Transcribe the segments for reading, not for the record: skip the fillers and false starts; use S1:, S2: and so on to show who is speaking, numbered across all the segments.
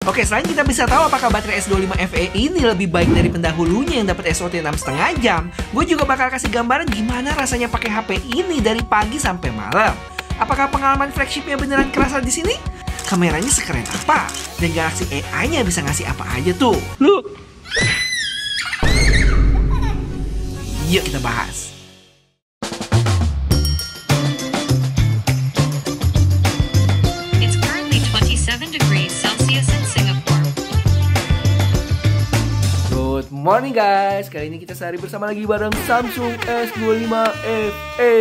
S1: Oke, selain kita bisa tahu apakah baterai S25 FE ini lebih baik dari pendahulunya yang dapat SOT 6,5 jam, gue juga bakal kasih gambaran gimana rasanya pakai HP ini dari pagi sampai malam. Apakah pengalaman flagshipnya beneran kerasa di sini? Kameranya sekeren apa? Dan Galaxy AI-nya bisa ngasih apa aja tuh? Look! Yuk kita bahas.
S2: It's currently 27 degrees Celsius in Singapore.
S1: Good morning guys, kali ini kita sehari bersama lagi bareng Samsung S25 FE.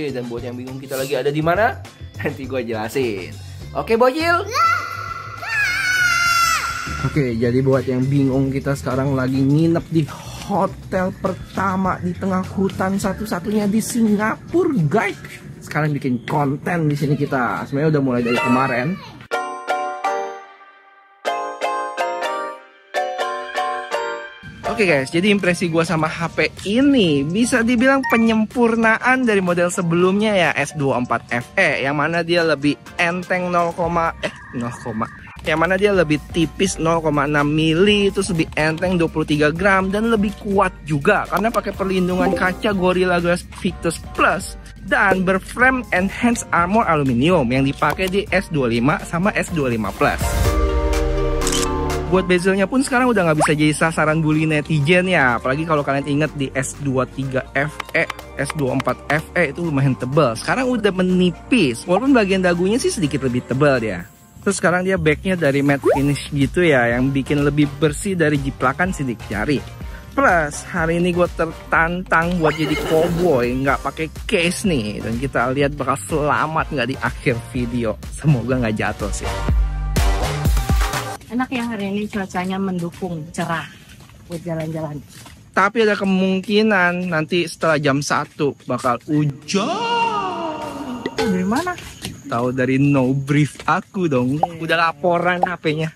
S1: Dan buat yang bingung kita lagi ada di mana, nanti gue jelasin. Oke bocil? Oke, jadi buat yang bingung, kita sekarang lagi nginep di hotel pertama di tengah hutan satu-satunya di Singapura, guys. Sekarang bikin konten di sini kita. Sebenarnya udah mulai dari kemarin. Oke guys, jadi impresi gua sama HP ini bisa dibilang penyempurnaan dari model sebelumnya ya, S24 FE, yang mana dia lebih enteng yang mana dia lebih tipis 0,6 mili, terus lebih enteng 23 gram dan lebih kuat juga karena pakai perlindungan kaca Gorilla Glass Victus Plus dan berframe enhanced armor aluminium yang dipakai di S25 sama S25 Plus. Buat bezelnya pun sekarang udah nggak bisa jadi sasaran bully netizen ya, apalagi kalau kalian ingat di S23 FE, S24 FE itu lumayan tebal. Sekarang udah menipis, walaupun bagian dagunya sih sedikit lebih tebal ya. Terus sekarang dia backnya dari matte finish gitu ya, yang bikin lebih bersih dari jiplakan sidik jari. Plus hari ini gue tertantang buat jadi cowboy nggak pakai case nih, dan kita lihat bakal selamat nggak di akhir video. Semoga nggak jatuh sih.
S3: Enak ya hari ini cuacanya mendukung, cerah buat jalan-jalan.
S1: Tapi ada kemungkinan nanti setelah jam 1 bakal hujan.
S3: Dari mana?
S1: Tahu dari no brief aku dong. Udah laporan HP-nya.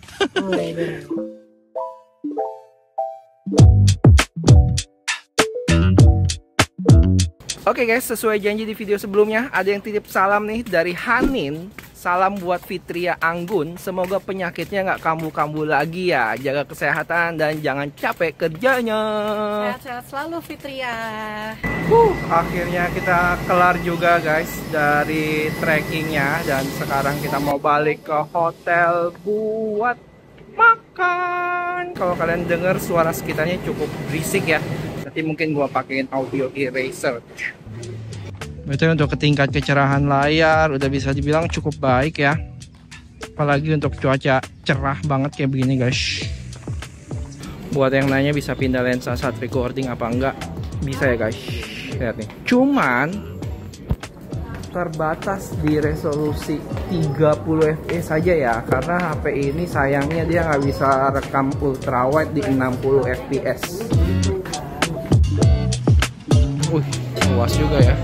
S1: Oke guys, sesuai janji di video sebelumnya, ada yang titip salam nih dari Hanin. Salam buat Fitria Anggun, semoga penyakitnya nggak kambuh-kambuh lagi ya. Jaga kesehatan dan jangan capek kerjanya.
S3: Sehat-sehat selalu Fitria.
S1: Akhirnya kita kelar juga guys dari trekkingnya, dan sekarang kita mau balik ke hotel buat makan. Kalau kalian dengar suara sekitarnya cukup berisik ya, nanti mungkin gua pakein audio eraser. Betul, untuk tingkat kecerahan layar udah bisa dibilang cukup baik ya, apalagi untuk cuaca cerah banget kayak begini guys. Buat yang nanya bisa pindah lensa saat recording apa enggak, bisa ya guys. Lihat nih, cuman terbatas di resolusi 30 fps saja ya, karena HP ini sayangnya dia nggak bisa rekam ultrawide di 60 fps. Luas juga ya.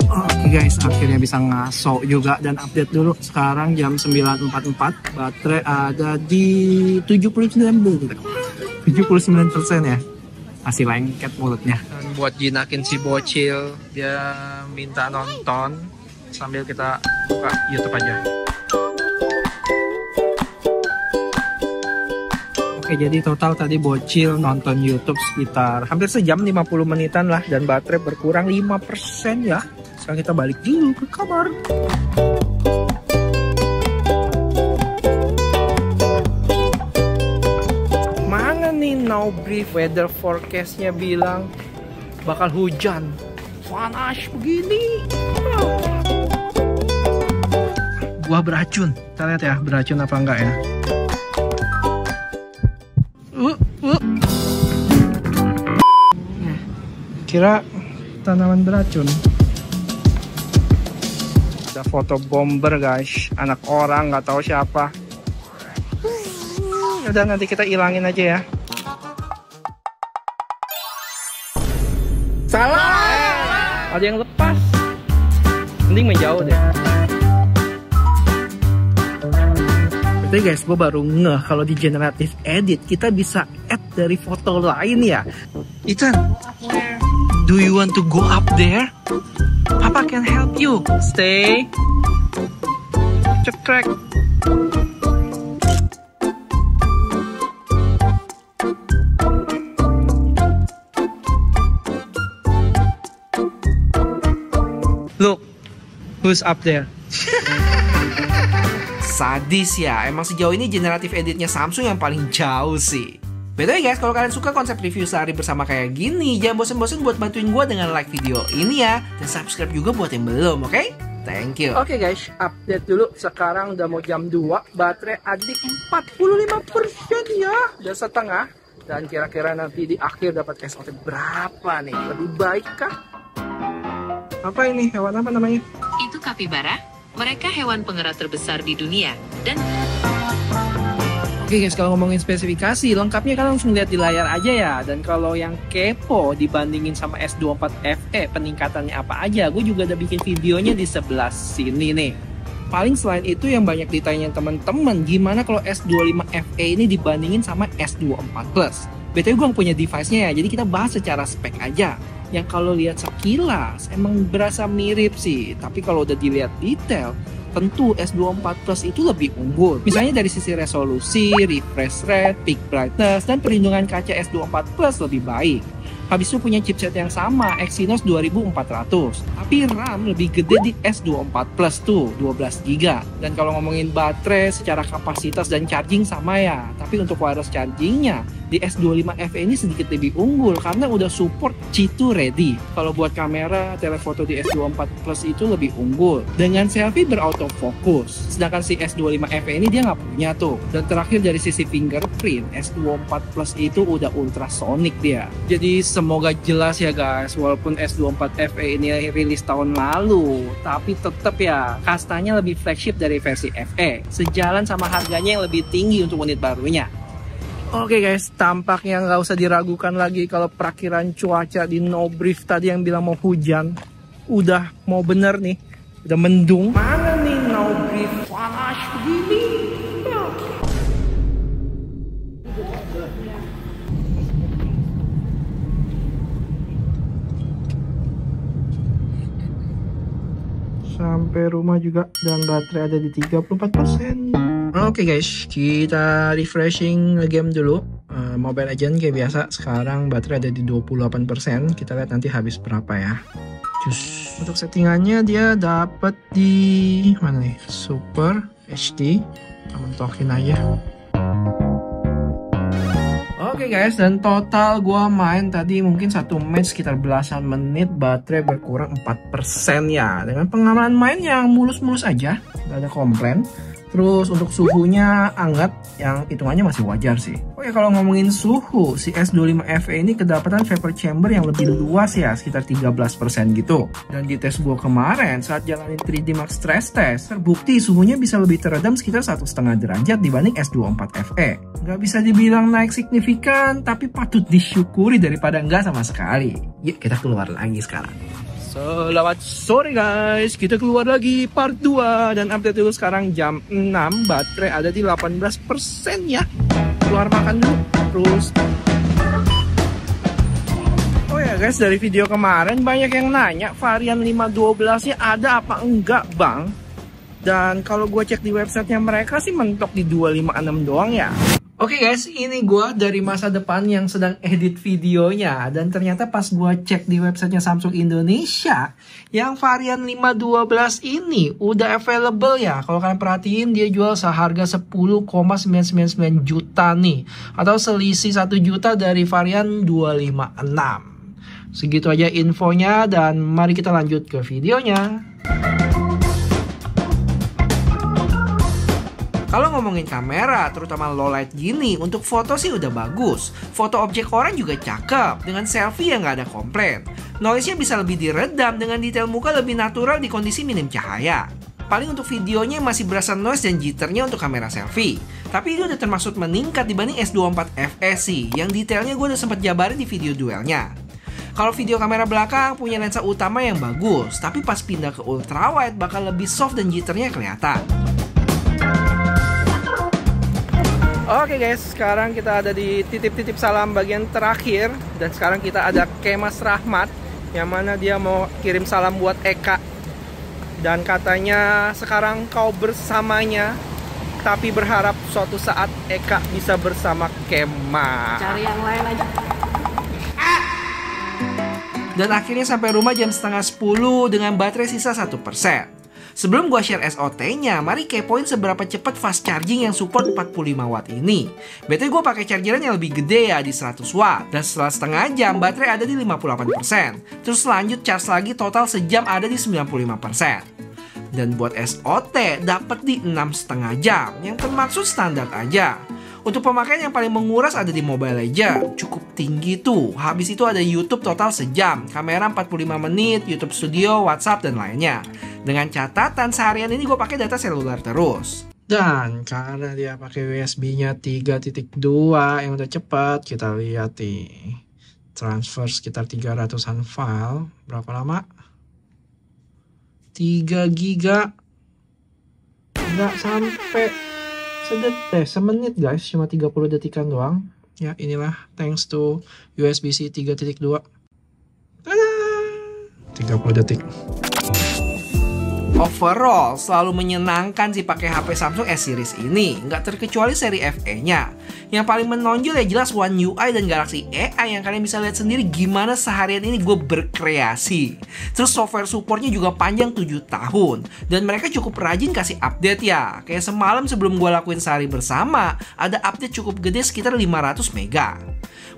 S1: Oke guys, akhirnya bisa ngaso juga dan update dulu. Sekarang jam 9.44, baterai ada di 79% ya. Masih lengket mulutnya. Dan buat jinakin si bocil, dia minta nonton sambil kita buka YouTube aja. Oke, jadi total tadi bocil nonton YouTube sekitar hampir sejam, 50 menitan lah, dan baterai berkurang 5% ya. Sekarang kita balik dulu ke kamar. Mana nih no brief weather forecast-nya bilang bakal hujan. Panas begini. Buah beracun. Kita lihat ya, beracun apa enggak ya. Kira tanaman beracun. Ada foto bomber guys, anak orang nggak tahu siapa. Udah, nanti kita ilangin aja ya. Salah. Ada yang lepas. Mending menjauh deh. Tapi guys, gue baru ngeh kalau di generative edit kita bisa add dari foto lain ya. Ethan, do you want to go up there? Papa can help you. Stay. Cekrek. Who's up there?
S4: Sadis ya, emang sejauh ini generatif editnya Samsung yang paling jauh sih. By the way guys, kalau kalian suka konsep review sehari bersama kayak gini, jangan bosen-bosen buat bantuin gue dengan like video ini ya. Dan subscribe juga buat yang belum, oke? Thank you.
S1: Oke guys, update dulu. Sekarang udah mau jam 2, baterai ada di 45% ya. Udah setengah. Dan kira-kira nanti di akhir dapat SOT berapa nih? Lebih baik kah? Apa ini? Hewan apa namanya?
S5: Itu kapibara. Mereka hewan pengerat terbesar di dunia. Dan
S1: Oke guys, kalau ngomongin spesifikasi, lengkapnya kalian langsung lihat di layar aja ya. Dan kalau yang kepo dibandingin sama S24 FE, peningkatannya apa aja, gue juga udah bikin videonya di sebelah sini nih. Paling selain itu yang banyak ditanya teman-teman, gimana kalau S25 FE ini dibandingin sama S24 Plus? BTW gue punya device-nya ya, jadi kita bahas secara spek aja. Yang kalau lihat sekilas emang berasa mirip sih, tapi kalau udah dilihat detail, tentu S24 Plus itu lebih unggul. Misalnya dari sisi resolusi, refresh rate, peak brightness, dan perlindungan kaca S24 Plus lebih baik. Habis itu punya chipset yang sama, Exynos 2400. Tapi RAM lebih gede di S24 Plus tuh, 12GB. Dan kalau ngomongin baterai secara kapasitas dan charging sama ya. Tapi untuk wireless chargingnya, di S25 FE ini sedikit lebih unggul karena udah support Qi2 ready. Kalau buat kamera, telefoto di S24 Plus itu lebih unggul dengan selfie berautofokus. Sedangkan si S25 FE ini dia nggak punya tuh. Dan terakhir dari sisi fingerprint, S24 Plus itu udah ultrasonic dia. Jadi semoga jelas ya guys, walaupun S24 FE ini rilis tahun lalu, tapi tetap ya kastanya lebih flagship dari versi FE. Sejalan sama harganya yang lebih tinggi untuk unit barunya. Oke guys, tampaknya nggak usah diragukan lagi kalau perakiran cuaca di No Brief tadi yang bilang mau hujan, udah mau bener nih, udah mendung. Mana nih No Brief flash begini? Sampai rumah juga dan baterai ada di 34%. Oke guys, kita refreshing game dulu. Mobile Legends kayak biasa, sekarang baterai ada di 28%. Kita lihat nanti habis berapa ya. Cus. Untuk settingannya dia dapat di mana nih? Super HD. Kita mentokin aja. Oke guys, dan total gua main tadi mungkin satu match sekitar belasan menit, baterai berkurang 4% ya. Dengan pengalaman main yang mulus-mulus aja, gak ada komplain. Terus untuk suhunya hangat, yang hitungannya masih wajar sih. Oke, kalau ngomongin suhu, si S25 FE ini kedapatan vapor chamber yang lebih luas ya, sekitar 13% gitu. Dan di tes gua kemarin saat jalanin 3D Max stress test, terbukti suhunya bisa lebih teredam sekitar 1,5 derajat dibanding S24 FE. Nggak bisa dibilang naik signifikan, tapi patut disyukuri daripada nggak sama sekali. Yuk kita keluar lagi sekarang. Selamat sore guys, kita keluar lagi part 2 dan update dulu sekarang jam 6, baterai ada di 18% ya. Keluar makan dulu, terus. Oh ya guys, dari video kemarin banyak yang nanya varian 512 nya ada apa enggak bang. Dan kalau gue cek di websitenya mereka sih mentok di 256 doang ya. Oke guys, ini gue dari masa depan yang sedang edit videonya. Dan ternyata pas gue cek di websitenya Samsung Indonesia, yang varian 512 ini udah available ya. Kalau kalian perhatiin, dia jual seharga 10,999 juta nih. Atau selisih 1 juta dari varian 256. Segitu aja infonya dan mari kita lanjut ke videonya. Kalau ngomongin kamera, terutama low light gini, untuk foto sih udah bagus. Foto objek orang juga cakep, dengan selfie yang nggak ada komplain. Noise-nya bisa lebih diredam dengan detail muka lebih natural di kondisi minim cahaya. Paling untuk videonya masih berasa noise dan jitternya untuk kamera selfie. Tapi itu udah termasuk meningkat dibanding S24 FE sih, yang detailnya gue udah sempat jabarin di video duelnya. Kalau video kamera belakang punya lensa utama yang bagus, tapi pas pindah ke ultrawide bakal lebih soft dan jitternya kelihatan. Oke guys, sekarang kita ada di titip-titip salam bagian terakhir. Dan sekarang kita ada Kemas Rahmat, yang mana dia mau kirim salam buat Eka. Dan katanya sekarang kau bersamanya, tapi berharap suatu saat Eka bisa bersama Kemas.
S3: Cari yang lain aja.
S4: Dan akhirnya sampai rumah jam setengah 10 dengan baterai sisa 1%. Sebelum gua share SOT-nya, mari kepoin seberapa cepat fast charging yang support 45 watt ini. BTW gua pakai chargeran yang lebih gede ya di 100 watt. Dan setelah setengah jam baterai ada di 58%. Terus lanjut charge lagi total sejam ada di 95%. Dan buat SOT dapat di 6,5 jam yang termaksud standar aja. Untuk pemakaian yang paling menguras ada di Mobile Legends, cukup tinggi tuh. Habis itu ada YouTube total sejam, kamera 45 menit, YouTube Studio, WhatsApp, dan lainnya. Dengan catatan seharian ini gue pakai data seluler terus. Dan karena dia pakai USB-nya 3.2 yang udah cepat, kita lihat nih. Transfer sekitar 300-an file. Berapa lama? 3 giga. Nggak sampai semenit guys, cuma 30 detikan doang. Ya inilah thanks to USB-C 3.2. 30 detik. Overall, selalu menyenangkan sih pakai HP Samsung S Series ini, nggak terkecuali seri FE-nya. Yang paling menonjol ya jelas One UI dan Galaxy AI yang kalian bisa lihat sendiri gimana seharian ini gue berkreasi. Terus software supportnya juga panjang 7 tahun, dan mereka cukup rajin kasih update ya. Kayak semalam sebelum gue lakuin sehari bersama, ada update cukup gede sekitar 500 mega.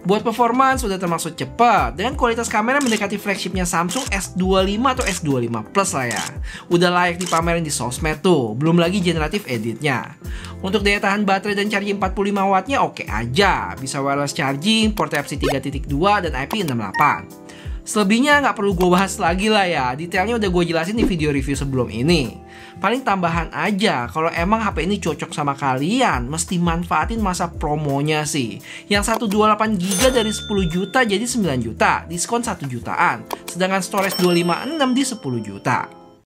S4: Buat performance sudah termasuk cepat, dengan kualitas kamera mendekati flagshipnya Samsung S25 atau S25 Plus lah ya. Udah layak dipamerin di sosmed tuh, belum lagi generatif editnya. Untuk daya tahan baterai dan charging 45 wattnya oke aja, bisa wireless charging, port Type-C 3.2 dan IP68. Selebihnya nggak perlu gue bahas lagi lah ya, detailnya udah gue jelasin di video review sebelum ini. Paling tambahan aja, kalau emang HP ini cocok sama kalian, mesti manfaatin masa promonya sih. Yang 128GB dari 10 juta jadi 9 juta, diskon 1 jutaan. Sedangkan storage 256 di 10 juta.